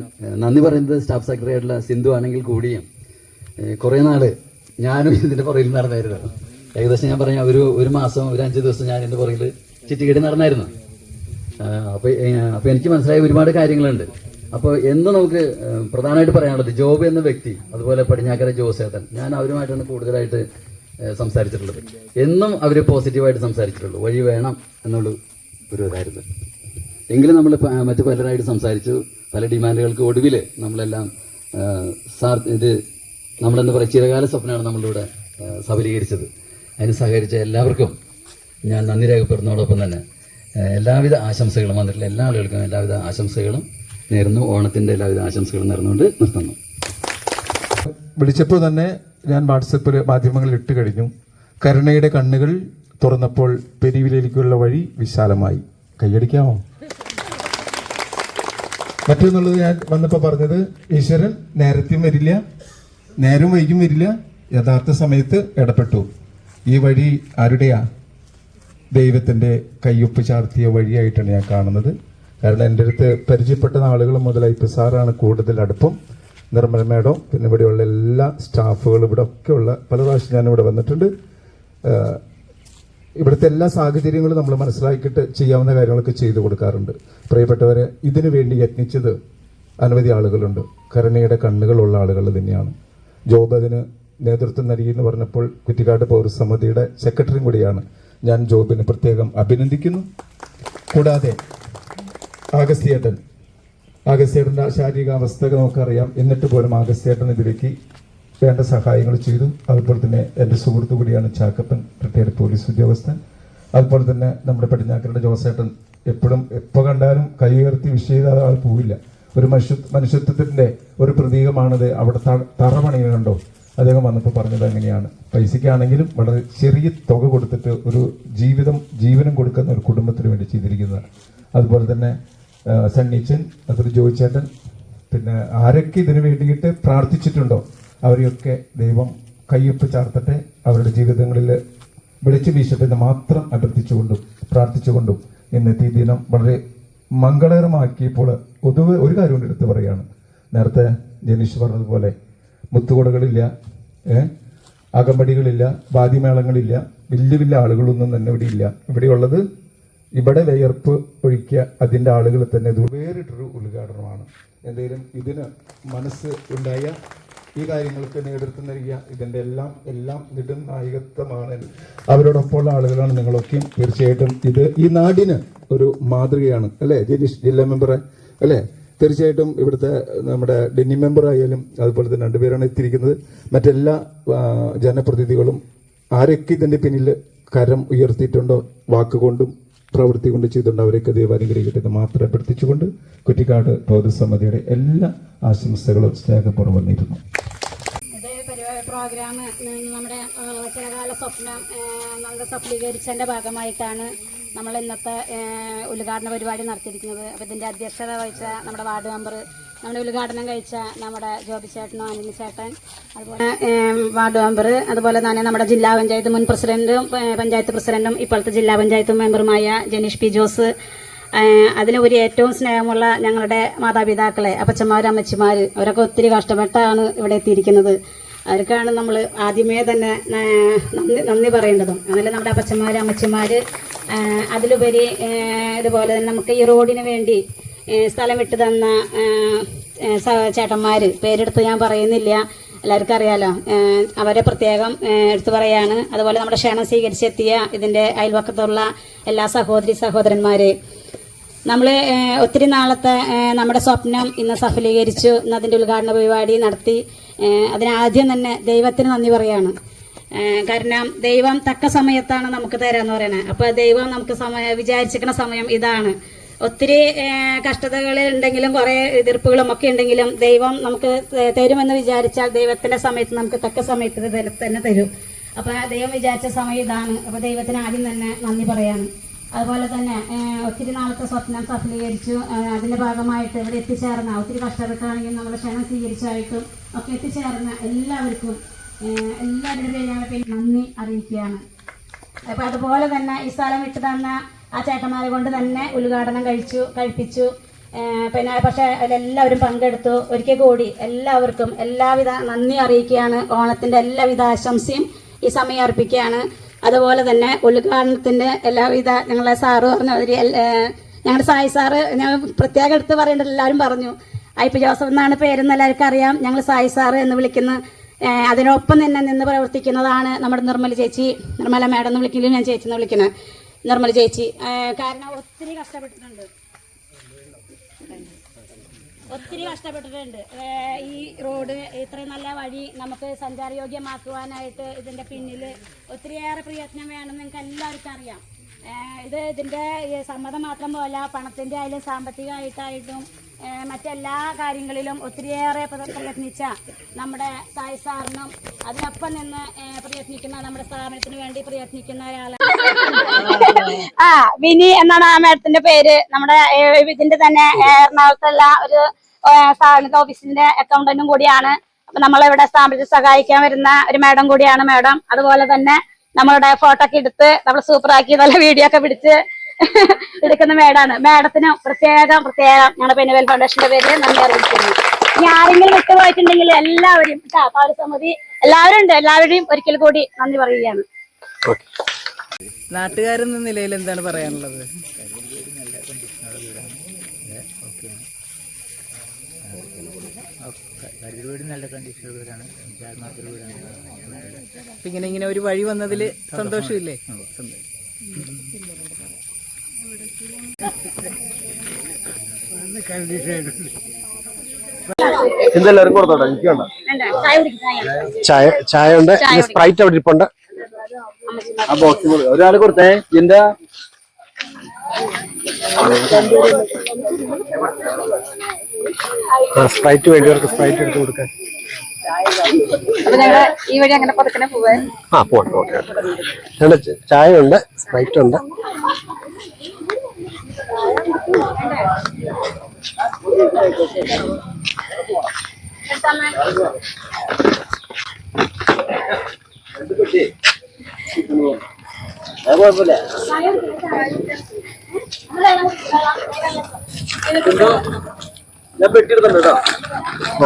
നന്ദി പറയുന്നത് സ്റ്റാഫ് സെക്രട്ടറി ആയിട്ടുള്ള സിന്ധു ആണെങ്കിൽ കൂടിയും കുറേ നാൾ ഞാനും ഇതിൻ്റെ പുറകിൽ നടന്നായിരുന്നു. ഏകദേശം ഞാൻ പറഞ്ഞ ഒരു മാസം, ഒരു 5 ദിവസം ഞാൻ ഇതിൻ്റെ പുറകിൽ ചുറ്റിക്കെട്ടി നടന്നായിരുന്നു. അപ്പോൾ എനിക്ക് മനസ്സിലായ ഒരുപാട് കാര്യങ്ങളുണ്ട്. അപ്പോൾ എന്ന് നമുക്ക് പ്രധാനമായിട്ട് പറയാനുള്ളത് ജോബ് എന്ന വ്യക്തി, അതുപോലെ പടിഞ്ഞാക്കര ജോസേട്ടൻ, ഞാൻ അവരുമായിട്ടാണ് കൂടുതലായിട്ട് സംസാരിച്ചിട്ടുള്ളത്. എന്നും അവർ പോസിറ്റീവായിട്ട് സംസാരിച്ചിട്ടുള്ളൂ. വഴി വേണം എന്നുള്ള ഒരു ഇതായിരുന്നു. എങ്കിലും നമ്മൾ മറ്റു പലരായിട്ട് സംസാരിച്ചു. പല ഡിമാൻഡുകൾക്ക് ഒടുവിൽ നമ്മളെല്ലാം ഇത് നമ്മളെന്താ പറയുക, ചിരകാല സ്വപ്നമാണ് നമ്മളിവിടെ സഫലീകരിച്ചത്. അതിന് സഹകരിച്ച എല്ലാവർക്കും ഞാൻ നന്ദി രേഖപ്പെടുന്നതോടൊപ്പം തന്നെ എല്ലാവിധ ആശംസകളും വന്നിട്ടുള്ള എല്ലാ ആളുകൾക്കും എല്ലാവിധ ആശംസകളും നേർന്നു. ഓണത്തിൻ്റെ എല്ലാവിധ ആശംസകളും നേർന്നുകൊണ്ട് നിർത്തുന്നു. വിളിച്ചപ്പോൾ തന്നെ ഞാൻ വാട്സപ്പിൽ മാധ്യമങ്ങളിൽ ഇട്ട് കഴിഞ്ഞു. കരുണയുടെ കണ്ണുകൾ തുറന്നപ്പോൾ പെരുവിലേക്കുള്ള വഴി വിശാലമായി. കൈയടിക്കാമോ? മറ്റൊന്നുള്ളത് ഞാൻ വന്നപ്പോൾ പറഞ്ഞത്, ഈശ്വരൻ നേരത്തെയും വരില്ല, നേരം വൈകും വരില്ല, യഥാർത്ഥ സമയത്ത് ഇടപെട്ടു. ഈ വഴി ആരുടെയാ? ദൈവത്തിൻ്റെ കയ്യൊപ്പ് ചാർത്തിയ വഴിയായിട്ടാണ് ഞാൻ കാണുന്നത്. കാരണം എൻ്റെ അടുത്ത് പരിചയപ്പെട്ട ആളുകൾ മുതൽ ഐപ്പ് സാറാണ് കൂടുതൽ അടുപ്പം. നിർമ്മല മേഡം, പിന്നെ ഇവിടെയുള്ള എല്ലാ സ്റ്റാഫുകളും, ഇവിടെ ഒക്കെയുള്ള പല പ്രാവശ്യം ഞാനിവിടെ വന്നിട്ടുണ്ട്. ഇവിടുത്തെ എല്ലാ സാഹചര്യങ്ങളും നമ്മൾ മനസ്സിലാക്കിയിട്ട് ചെയ്യാവുന്ന കാര്യങ്ങളൊക്കെ ചെയ്തു കൊടുക്കാറുണ്ട്. പ്രിയപ്പെട്ടവരെ, ഇതിനു വേണ്ടി യത്നിച്ചത് അനവധി ആളുകളുണ്ട്. കരുണയുടെ കണ്ണുകളുള്ള ആളുകൾ തന്നെയാണ്. ജോബ് അതിന് നേതൃത്വം നൽകിയെന്ന് പറഞ്ഞപ്പോൾ കുറ്റിക്കാട് പൗരസമിതിയുടെ സെക്രട്ടറിയും കൂടിയാണ്. ഞാൻ ജോബിനെ പ്രത്യേകം അഭിനന്ദിക്കുന്നു. കൂടാതെ ആഗസ്ത്യേട്ടൻ്റെ ശാരീരികാവസ്ഥ നമുക്കറിയാം. എന്നിട്ട് പോലും ആഗസ്ത്യേട്ടൻ ഇതിലേക്ക് വേണ്ട സഹായങ്ങൾ ചെയ്തു. അതുപോലെ തന്നെ എൻ്റെ സുഹൃത്തു കൂടിയാണ് ചാക്കപ്പൻ, റിട്ടയർഡ് പോലീസ് ഉദ്യോഗസ്ഥൻ. അതുപോലെ തന്നെ നമ്മുടെ പടിഞ്ഞാക്കരുടെ ജോസേട്ടൻ എപ്പോഴും എപ്പോൾ കണ്ടാലും കൈ ഉയർത്തി വിഷ് ചെയ്ത ആൾ പോവില്ല. ഒരു മനുഷ്യത്വത്തിൻ്റെ ഒരു പ്രതീകമാണത്. അവിടെ തറപണികൾ കണ്ടോ, അദ്ദേഹം വന്നപ്പോൾ പറഞ്ഞത് അങ്ങനെയാണ്. പൈസയ്ക്കാണെങ്കിലും വളരെ ചെറിയ തുക കൊടുത്തിട്ട് ഒരു ജീവനം കൊടുക്കുന്ന ഒരു കുടുംബത്തിന് വേണ്ടി ചെയ്തിരിക്കുന്നതാണ്. അതുപോലെ തന്നെ സണ്ണീച്ചൻ, അതുപോലെ ജോയിച്ചേട്ടൻ, പിന്നെ ആരൊക്കെ ഇതിനു വേണ്ടിയിട്ട് പ്രാർത്ഥിച്ചിട്ടുണ്ടോ അവരെയൊക്കെ ദൈവം കയ്യൊപ്പ് ചാർത്തട്ടെ, അവരുടെ ജീവിതങ്ങളിൽ വെളിച്ചു വീശട്ടെ മാത്രം അഭ്യർത്ഥിച്ചുകൊണ്ടും പ്രാർത്ഥിച്ചുകൊണ്ടും ഇന്നത്തെ ദിനം വളരെ മംഗളകരമാക്കിയപ്പോൾ പൊതുവെ ഒരു കാര്യം കൊണ്ട് എടുത്ത് പറയുകയാണ്. നേരത്തെ ജനീഷ് പറഞ്ഞതുപോലെ മുത്തുകൊടകളില്ല, അകമ്പടികളില്ല, വാദ്യമേളങ്ങളില്ല, വലിയ ആളുകളൊന്നും തന്നെ ഇവിടെ ഇല്ല. ഇവിടെയുള്ളത് ഇവിടെ വിയർപ്പ് ഒഴിക്കുക, അതിൻ്റെ ആളുകൾ തന്നെ ഇത് വേറിട്ടൊരു ഉദ്ഘാടനമാണ്. എന്തെങ്കിലും ഇതിന് മനസ്സ് ഉണ്ടായ ഈ കാര്യങ്ങൾക്ക് നേതൃത്വം നൽകിയ ഇതിൻ്റെ എല്ലാം നെടുനായകത്വമാണ്. അവരോടൊപ്പമുള്ള ആളുകളാണ് നിങ്ങളൊക്കെയും. തീർച്ചയായിട്ടും ഇത് ഈ നാടിന് ഒരു മാതൃകയാണ് അല്ലേ ജനീഷ്, ജില്ലാ മെമ്പറെ അല്ലേ? തീർച്ചയായിട്ടും ഇവിടുത്തെ നമ്മുടെ ഡെന്നി മെമ്പർ ആയാലും അതുപോലെ തന്നെ 2 പേരാണ് എത്തിയിരിക്കുന്നത്. മറ്റെല്ലാ ജനപ്രതിനിധികളും ആരൊക്കെ ഇതിൻ്റെ പിന്നിൽ കരം ഉയർത്തിയിട്ടുണ്ടോ, വാക്കുകൊണ്ടും പ്രവൃത്തി കൊണ്ട് ചെയ്തുകൊണ്ട് അവരൊക്കെ ദൈവാനുഗ്രഹിക്കട്ടെ മാത്രം അഭ്യർത്ഥിച്ചുകൊണ്ട് കുറ്റിക്കാട് പൗരസമിതിയുടെ എല്ലാ ആശംസകളും സ്നേഹപൂർവ്വം വന്നിരുന്നു. പ്രോഗ്രാം നമ്മുടെ ചിരകാല സ്വപ്നം നമുക്ക് സഫലീകരിച്ചതിൻ്റെ ഭാഗമായിട്ടാണ് നമ്മൾ ഇന്നത്തെ ഉദ്ഘാടന പരിപാടി നടത്തിയിരിക്കുന്നത്. അപ്പോൾ ഇതിൻ്റെ അധ്യക്ഷത വഹിച്ച നമ്മുടെ വാർഡ് മെമ്പർ നമ്മുടെ ഉദ്ഘാടനം കഴിച്ച നമ്മുടെ ജോബി ചേട്ടനും അനിൽ ചേട്ടൻ, അതുപോലെ വാർഡ് മെമ്പർ, അതുപോലെ തന്നെ നമ്മുടെ ജില്ലാ പഞ്ചായത്ത് മുൻ പ്രസിഡന്റും പഞ്ചായത്ത് പ്രസിഡന്റും ഇപ്പോഴത്തെ ജില്ലാ പഞ്ചായത്ത് മെമ്പറുമായ ജനീഷ് പി ജോസ്, അതിനുപരി ഏറ്റവും സ്നേഹമുള്ള ഞങ്ങളുടെ മാതാപിതാക്കളെ, അപ്പച്ചന്മാർ, അമ്മച്ചിമാർ, അവരൊക്കെ ഒത്തിരി കഷ്ടപ്പെട്ടാണ് ഇവിടെ എത്തിയിരിക്കുന്നത്. അവർക്കാണ് നമ്മൾ ആദ്യമേ തന്നെ നന്ദി പറയേണ്ടതും. അതല്ല നമ്മുടെ അപ്പച്ചന്മാർ, അമ്മച്ചിമാർ, അതിലുപരി ഇതുപോലെ തന്നെ നമുക്ക് ഈ റോഡിന് വേണ്ടി സ്ഥലം വിട്ടു തന്ന ചേട്ടന്മാർ, പേരെടുത്ത് ഞാൻ പറയുന്നില്ല, എല്ലാവർക്കും അറിയാലോ, അവരെ പ്രത്യേകം എടുത്തു പറയാണ്. അതുപോലെ നമ്മുടെ ക്ഷണം സ്വീകരിച്ചെത്തിയ ഇതിൻ്റെ അയൽവക്കത്തുള്ള എല്ലാ സഹോദരന്മാരെ, നമ്മൾ ഒത്തിരി നാളത്തെ നമ്മുടെ സ്വപ്നം ഇന്ന് സഫലീകരിച്ചു. ഇന്ന് അതിൻ്റെ ഉദ്ഘാടന പരിപാടി നടത്തി. അതിനാദ്യം തന്നെ ദൈവത്തിന് നന്ദി പറയാണ്. കാരണം ദൈവം തക്ക സമയത്താണ് നമുക്ക് തരാമെന്ന് പറയണത്. അപ്പോൾ ദൈവം നമുക്ക് വിചാരിച്ചിരിക്കുന്ന സമയം ഇതാണ്. ഒത്തിരി കഷ്ടതകൾ ഉണ്ടെങ്കിലും കുറേ എതിർപ്പുകളും ഒക്കെ ഉണ്ടെങ്കിലും ദൈവം നമുക്ക് തരുമെന്ന് വിചാരിച്ചാൽ ദൈവത്തിൻ്റെ സമയത്ത് നമുക്ക് തക്ക സമയത്ത് തന്നെ തരും. അപ്പോൾ ദൈവം വിചാരിച്ച സമയം ഇതാണ്. അപ്പോൾ ദൈവത്തിന് ആദ്യം തന്നെ നന്ദി പറയാണ്. അതുപോലെ തന്നെ ഒത്തിരി നാളത്തെ സ്വപ്നം സഫലീകരിച്ചു. അതിൻ്റെ ഭാഗമായിട്ട് ഇവിടെ എത്തിച്ചേർന്ന, ഒത്തിരി കഷ്ടപ്പെട്ടാണെങ്കിലും നമ്മുടെ ക്ഷണം സ്വീകരിച്ചായിട്ടും ഒക്കെ എത്തിച്ചേർന്ന എല്ലാവരുടെ പേരാണ് നന്ദി അറിയിക്കുകയാണ്. അപ്പോൾ അതുപോലെ തന്നെ ഈ സ്ഥലം വിട്ടു തന്ന ആ ചേട്ടന്മാരെ കൊണ്ട് തന്നെ ഉദ്ഘാടനം കഴിപ്പിച്ചു. പിന്നെ പക്ഷേ അതിലെല്ലാവരും പങ്കെടുത്തു. ഒരിക്കൽ കൂടി എല്ലാവർക്കും എല്ലാവിധ നന്ദി അറിയിക്കുകയാണ്. ഓണത്തിൻ്റെ എല്ലാവിധ ആശംസയും ഈ സമയം അർപ്പിക്കുകയാണ്. അതുപോലെ തന്നെ ഉദ്ഘാടനത്തിൻ്റെ എല്ലാവിധ ഞങ്ങളെ സാറ് പറഞ്ഞ ഞങ്ങളുടെ സായി സാറ്, ഞാൻ പ്രത്യേകം എടുത്ത് പറയേണ്ടത് എല്ലാവരും പറഞ്ഞു. ഐ.പി. ജോസഫ് എന്നാണ് പേരെന്ന് എല്ലാവർക്കും അറിയാം. ഞങ്ങൾ സായി സാറ് എന്ന് വിളിക്കുന്ന, അതിനൊപ്പം തന്നെ നിന്ന് പ്രവർത്തിക്കുന്നതാണ് നമ്മുടെ നിർമ്മല മാഡം എന്ന് വിളിക്കുമെങ്കിലും ഞാൻ ചേച്ചി എന്ന് വിളിക്കുന്നത്, നിർമ്മല ചേച്ചി. കാരണം ഒത്തിരി കഷ്ടപ്പെട്ടിട്ടുണ്ട്. ഈ റോഡ് ഇത്രയും നല്ല വഴി നമുക്ക് സഞ്ചാരയോഗ്യമാക്കുവാനായിട്ട് ഇതിൻ്റെ പിന്നിൽ ഒത്തിരിയേറെ പ്രയത്നം വേണമെന്ന് നിങ്ങൾക്ക് എല്ലാവർക്കും അറിയാം. ഇതിൻ്റെ സമ്മതം മാത്രം പോലെ പണത്തിൻ്റെ ആയാലും സാമ്പത്തികമായിട്ടായിട്ടും മറ്റെല്ലാ കാര്യങ്ങളിലും ഒത്തിരിയേറെ പ്രയത്നിച്ച നമ്മുടെ സായി സാറിനും അതിനൊപ്പം നിന്ന് പ്രയത്നിക്കുന്ന നമ്മുടെ സ്ഥാപനത്തിന് വേണ്ടി പ്രയത്നിക്കുന്ന ഒരാളാണ് വിനി എന്നാണ് ആ മാഡത്തിന്റെ പേര്. നമ്മുടെ ഇതിന്റെ തന്നെ എറണാകുളത്തുള്ള ഒരു സ്ഥാപനത്തെ ഓഫീസിന്റെ അക്കൗണ്ടന്റും കൂടിയാണ്. അപ്പൊ നമ്മളിവിടെ സ്ഥാപനത്തിൽ സഹായിക്കാൻ വരുന്ന ഒരു മാഡം കൂടിയാണ് മാഡം. അതുപോലെ തന്നെ നമ്മളുടെ ഫോട്ടോ ഒക്കെ എടുത്ത് നമ്മൾ സൂപ്പറാക്കി നല്ല വീഡിയോ ഒക്കെ പിടിച്ച് എടുക്കുന്ന മേഡാണ്. മേഡത്തിന് പ്രത്യേകം ഞങ്ങളുടെ പെനുവൽ ഫൗണ്ടേഷന്റെ പേര് നന്ദി അറിയിക്കുന്നു. ഇനി ആരെങ്കിലും വിട്ടുപോയിട്ടുണ്ടെങ്കിൽ എല്ലാവരും പൗരസമിതി എല്ലാവരും ഉണ്ട്, എല്ലാവരുടെയും ഒരിക്കൽ കൂടി നന്ദി പറയുകയാണ്. നാട്ടുകാരെന്ന നിലയിൽ എന്താണ് പറയാനുള്ളത്? ഇങ്ങനെ ഒരു വഴി വന്നതിൽ സന്തോഷമില്ലേ? എന്തെല്ലാവരും കൊടുത്തോട്ടെ, എനിക്ക് വേണ്ട. ചായ ഉണ്ട്, സ്പ്രൈറ്റ് അവിടെ ഇരിപ്പുണ്ട്. ആ ബോക്സ് ഒരാൾ കൊടുത്തേ. എന്താ സ്പ്രൈറ്റ് വേണ്ടിയവർക്ക് സ്പ്രൈറ്റ് എടുത്ത് കൊടുക്കാൻ. ഈ വഴി അങ്ങനെ പതുക്കനെ പോവാൻ. പോട്ടെ. ഓക്കെ. ചായ ഉണ്ട്, സ്പ്രൈറ്റ് ഉണ്ട്.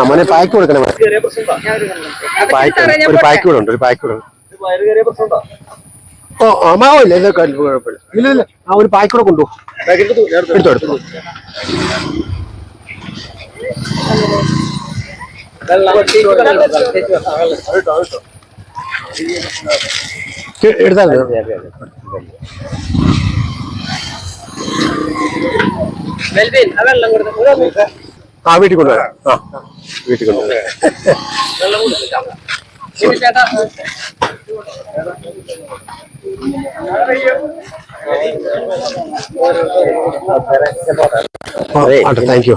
മോനെ പായ്ക്ക് കൊടുക്കണേ. ഒരു പായ്ക്ക് കൂടെ ഉണ്ട്, ഒരു പായ്ക്ക് കൂടെ ഉണ്ട്. അമ്മാവില്ല, ഇതൊക്കെ കുഴപ്പമില്ല. ഇല്ല ആ ഒരു പായ്ക്ക് കൂടെ കൊണ്ടുപോകും. എടുത്തു എടുത്താൽ വീട്ടിൽ കൊണ്ടുവരാം. വീട്ടിൽ കൊണ്ടുവരാം. Thank you.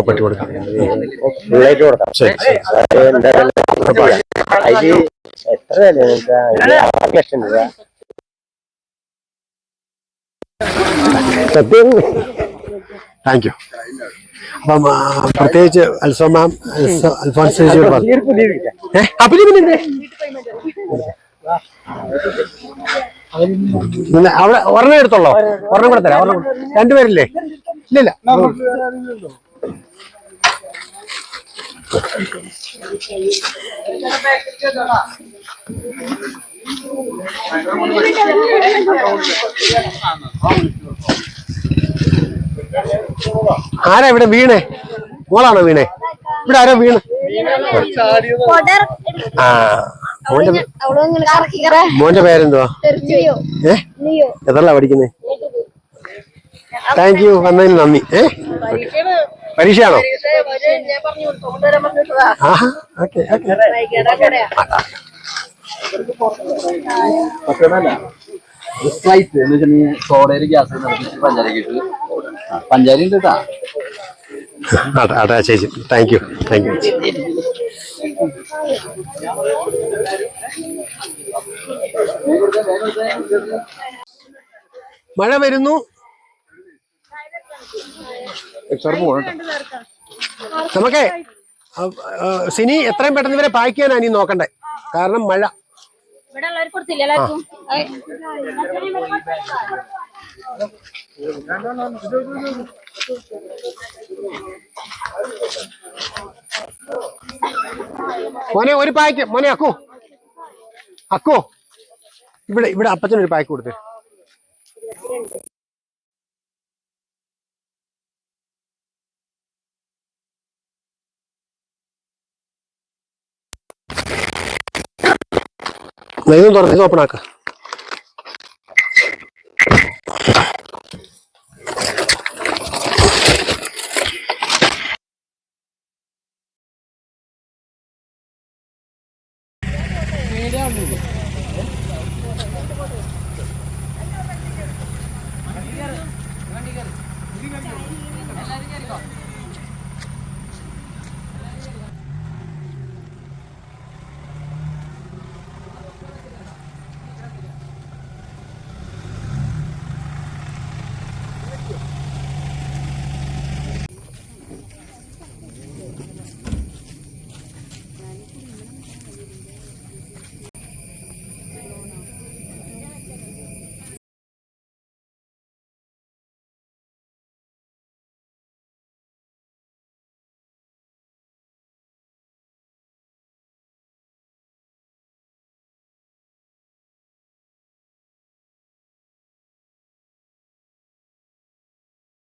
പറ്റി കൊടുക്കാം. ശരി. സത്യം താങ്ക് യു. അപ്പം പ്രത്യേകിച്ച് അൽസോമാം അൽഫോൻസ് ചേച്ചിയോട് പറഞ്ഞു. അവിടെ ഒരെണ്ണം എടുത്തോളോ, ഒരെണ്ണം കൂടെ തരാം. ഒരെണ്ണം രണ്ടുപേരില്ലേ? ഇല്ലില്ല. ആരാ ഇവിടെ വീണേ? മോളാണോ വീണേ? ഇവിടെ ആരോ വീണ്? ആ, മോന്റെ പേരെന്തുവാ? എത്രല്ല പഠിക്കുന്നേ? താങ്ക് യു, വന്നതിന് നന്ദി. പരീക്ഷയാണോ? ആഹാ, ഓക്കെ ഓക്കെ. സോഡയിൽ ഗ്യാസ് പഞ്ചാരക്കിട്ട് പഞ്ചാരി ഉണ്ട് കേട്ടാ. അതാ ചേച്ചി, താങ്ക് യു താങ്ക് യു. മഴ വരുന്നു. നമുക്കേ സിനി എത്രയും പെട്ടെന്ന് ഇവരെ പാക്ക് ചെയ്യാനാണ് ഇനി നോക്കണ്ടേ, കാരണം മഴ. മോനെ ഒരു പാക്ക്, മോനെ അക്കു അക്കു ഇവിടെ അപ്പച്ചനൊരു പാക്ക് കൊടുത്തേ. ഇതൊന്നും തുറന്ന് ഓപ്പൺ ആക്ക.